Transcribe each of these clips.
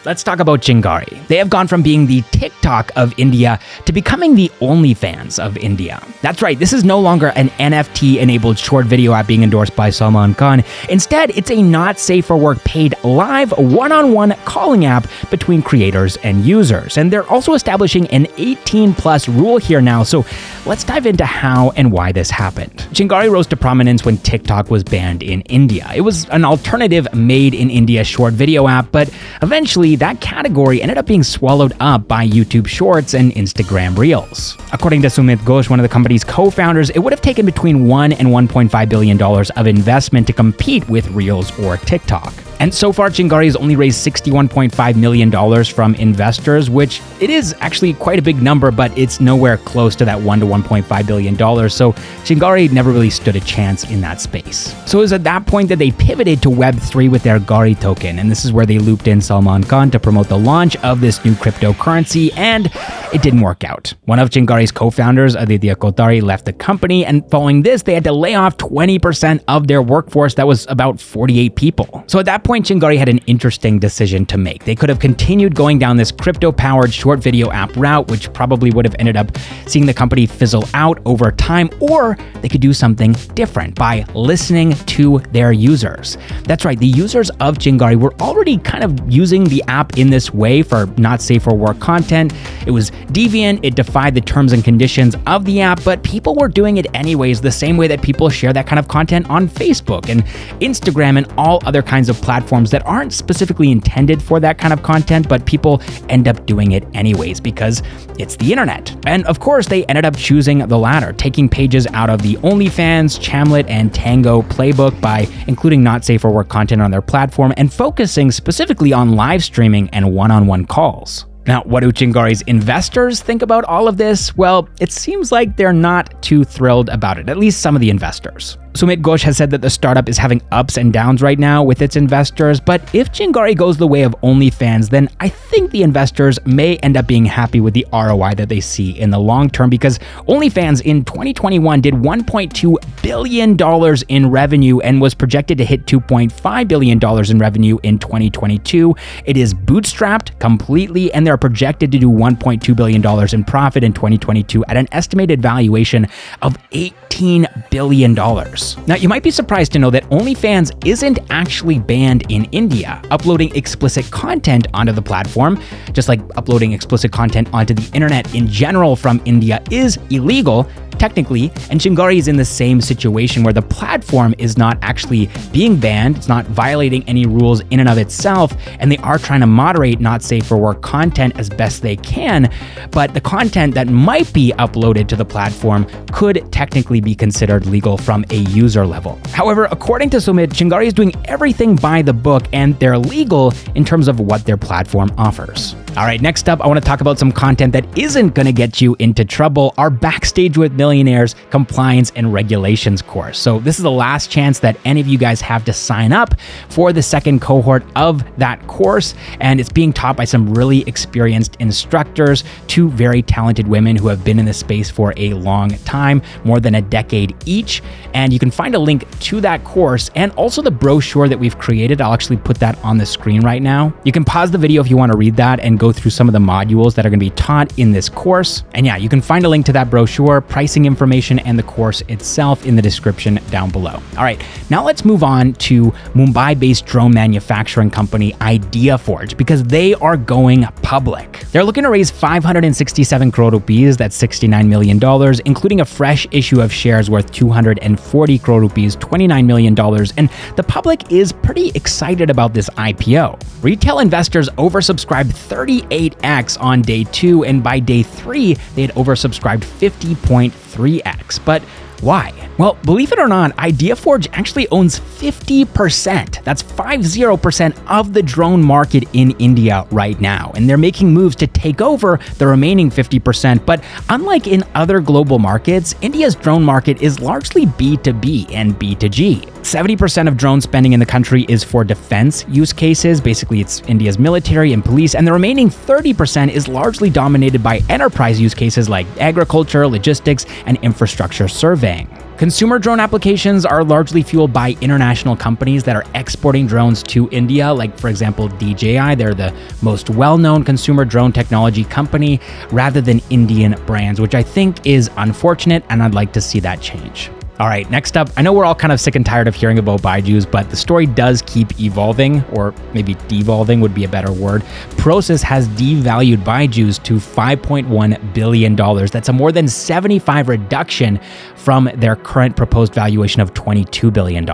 Let's talk about Chingari. They have gone from being the TikTok of India to becoming the OnlyFans of India. That's right, this is no longer an NFT-enabled short video app being endorsed by Salman Khan. Instead, it's a not safe for work paid live one-on-one calling app between creators and users. And they're also establishing an 18+ rule here now, so let's dive into how and why this happened. Chingari rose to prominence when TikTok was banned in India. It was an alternative made in India short video app, but eventually that category ended up being swallowed up by YouTube Shorts and Instagram Reels. According to Sumit Ghosh, one of the company's co-founders, it would have taken between $1 and $1.5 billion of investment to compete with Reels or TikTok. And so far, Chingari has only raised $61.5 million from investors, which it is actually quite a big number, but it's nowhere close to that $1 to $1.5 billion. So Chingari never really stood a chance in that space. So it was at that point that they pivoted to Web3 with their Gari token. And this is where they looped in Salman Khan to promote the launch of this new cryptocurrency, and it didn't work out. One of Chingari's co-founders, Ideaforge, left the company, and following this, they had to lay off 20% of their workforce. That was about 48 people. So at that point, Chingari had an interesting decision to make. They could have continued going down this crypto-powered short video app route, which probably would have ended up seeing the company fizzle out over time, or they could do something different by listening to their users. That's right, the users of Chingari were already kind of using the app in this way for not safe for work content. It was deviant, it defied the terms and conditions of the app, but people were doing it anyways, the same way that people share that kind of content on Facebook and Instagram and all other kinds of platforms that aren't specifically intended for that kind of content, but people end up doing it anyways because it's the internet. And of course, they ended up choosing the latter, taking pages out of the OnlyFans, Chamlet, and Tango playbook by including not safe for work content on their platform and focusing specifically on live streaming and one-on-one calls. Now, what do Chingari's investors think about all of this? Well, it seems like they're not too thrilled about it, at least some of the investors. Sumit Ghosh has said that the startup is having ups and downs right now with its investors, but if Chingari goes the way of OnlyFans, then I think the investors may end up being happy with the ROI that they see in the long term, because OnlyFans in 2021 did $1.2 billion in revenue and was projected to hit $2.5 billion in revenue in 2022. It is bootstrapped completely, and they're projected to do $1.2 billion in profit in 2022 at an estimated valuation of $18 billion. Now, you might be surprised to know that OnlyFans isn't actually banned in India. Uploading explicit content onto the platform, just like uploading explicit content onto the internet in general from India, is illegal, technically, and Chingari is in the same situation where the platform is not actually being banned, it's not violating any rules in and of itself, and they are trying to moderate not safe for work content as best they can, but the content that might be uploaded to the platform could technically be considered legal from a user level. However, according to Sumit, Chingari is doing everything by the book, and they're legal in terms of what their platform offers. All right, next up, I want to talk about some content that isn't going to get you into trouble, our Backstage with Millionaires Compliance and Regulations course. So this is the last chance that any of you guys have to sign up for the second cohort of that course, and it's being taught by some really experienced instructors, two very talented women who have been in this space for a long time, more than a decade each, and you can find a link to that course and also the brochure that we've created. I'll actually put that on the screen right now. You can pause the video if you want to read that and go through some of the modules that are going to be taught in this course. And yeah, you can find a link to that brochure, pricing information, and the course itself in the description down below. All right, now let's move on to Mumbai-based drone manufacturing company Ideaforge, because they are going public. They're looking to raise 567 crore rupees, that's $69 million, including a fresh issue of shares worth 240 crore rupees, $29 million, and the public is pretty excited about this IPO. Retail investors oversubscribed 38x on day 2, and by day 3, they had oversubscribed 50.3x. But why? Well, believe it or not, Ideaforge actually owns 50%. That's 50% of the drone market in India right now. And they're making moves to take over the remaining 50%. But unlike in other global markets, India's drone market is largely B2B and B2G. 70% of drone spending in the country is for defense use cases. Basically, it's India's military and police. And the remaining 30% is largely dominated by enterprise use cases like agriculture, logistics, and infrastructure surveying. Consumer drone applications are largely fueled by international companies that are exporting drones to India, like for example DJI. They're the most well-known consumer drone technology company rather than Indian brands, which I think is unfortunate, and I'd like to see that change. All right, next up, I know we're all kind of sick and tired of hearing about BYJU'S, but the story does keep evolving, or maybe devolving would be a better word. Prosus has devalued BYJU'S to $5.1 billion. That's a more than 75% reduction from their current proposed valuation of $22 billion.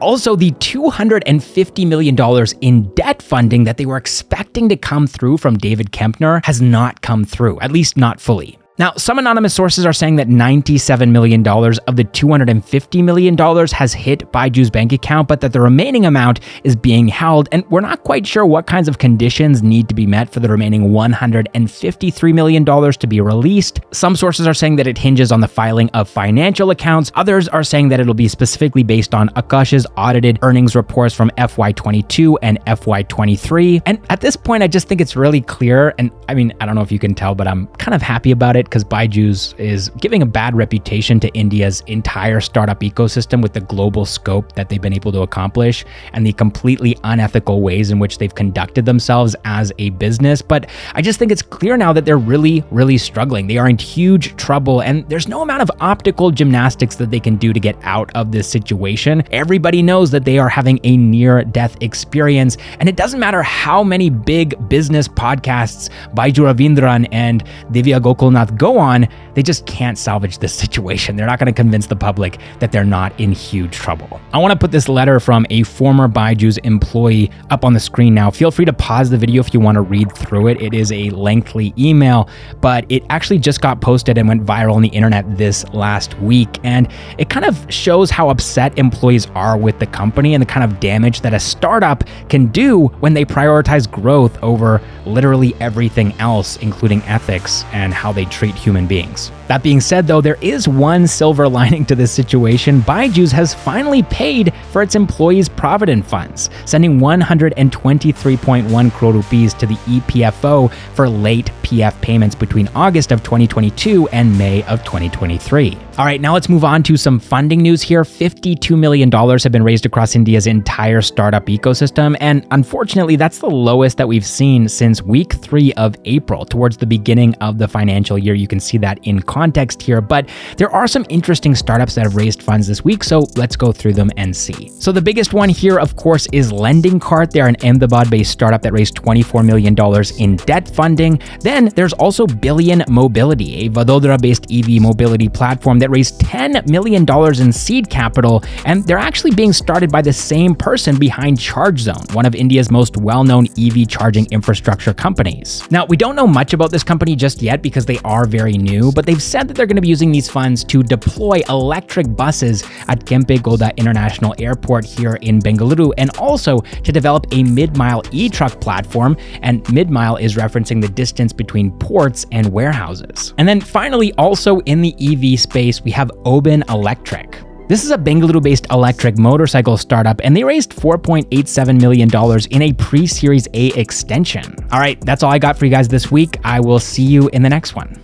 Also, the $250 million in debt funding that they were expecting to come through from David Kempner has not come through, at least not fully. Now, some anonymous sources are saying that $97 million of the $250 million has hit BYJU'S bank account, but that the remaining amount is being held, and we're not quite sure what kinds of conditions need to be met for the remaining $153 million to be released. Some sources are saying that it hinges on the filing of financial accounts. Others are saying that it'll be specifically based on Akash's audited earnings reports from FY22 and FY23. And at this point, I just think it's really clear, and I mean, I don't know if you can tell, but I'm kind of happy about it, because BYJU'S is giving a bad reputation to India's entire startup ecosystem with the global scope that they've been able to accomplish and the completely unethical ways in which they've conducted themselves as a business. But I just think it's clear now that they're really, really struggling. They are in huge trouble, and there's no amount of optical gymnastics that they can do to get out of this situation. Everybody knows that they are having a near-death experience, and it doesn't matter how many big business podcasts Baiju Ravindran and Divya Gokulnath go on, they just can't salvage this situation. They're not going to convince the public that they're not in huge trouble. I want to put this letter from a former BYJU'S employee up on the screen now. Feel free to pause the video if you want to read through it. It is a lengthy email, but it actually just got posted and went viral on the internet this last week. And it kind of shows how upset employees are with the company and the kind of damage that a startup can do when they prioritize growth over literally everything else, including ethics and how they treat human beings. That being said, though, there is one silver lining to this situation. BYJU'S has finally paid for its employees' provident funds, sending 123.1 crore rupees to the EPFO for late PF payments between August of 2022 and May of 2023. All right, now let's move on to some funding news here. $52 million have been raised across India's entire startup ecosystem, and unfortunately, that's the lowest that we've seen since week 3 of April, towards the beginning of the financial year. You can see that in context here, but there are some interesting startups that have raised funds this week, so let's go through them and see. So the biggest one here, of course, is Lending Cart. They're an Ahmedabad-based startup that raised $24 million in debt funding. Then there's also Billion Mobility, a Vadodara-based EV mobility platform that raised $10 million in seed capital, and they're actually being started by the same person behind ChargeZone, one of India's most well-known EV charging infrastructure companies. Now, we don't know much about this company just yet because they are very new, but they've said that they're going to be using these funds to deploy electric buses at Kempe Gowda International Airport here in Bengaluru, and also to develop a mid-mile e-truck platform, and mid-mile is referencing the distance between ports and warehouses. And then finally, also in the EV space, we have Oben Electric. This is a Bengaluru-based electric motorcycle startup, and they raised $4.87 million in a pre-Series A extension. All right, that's all I got for you guys this week. I will see you in the next one.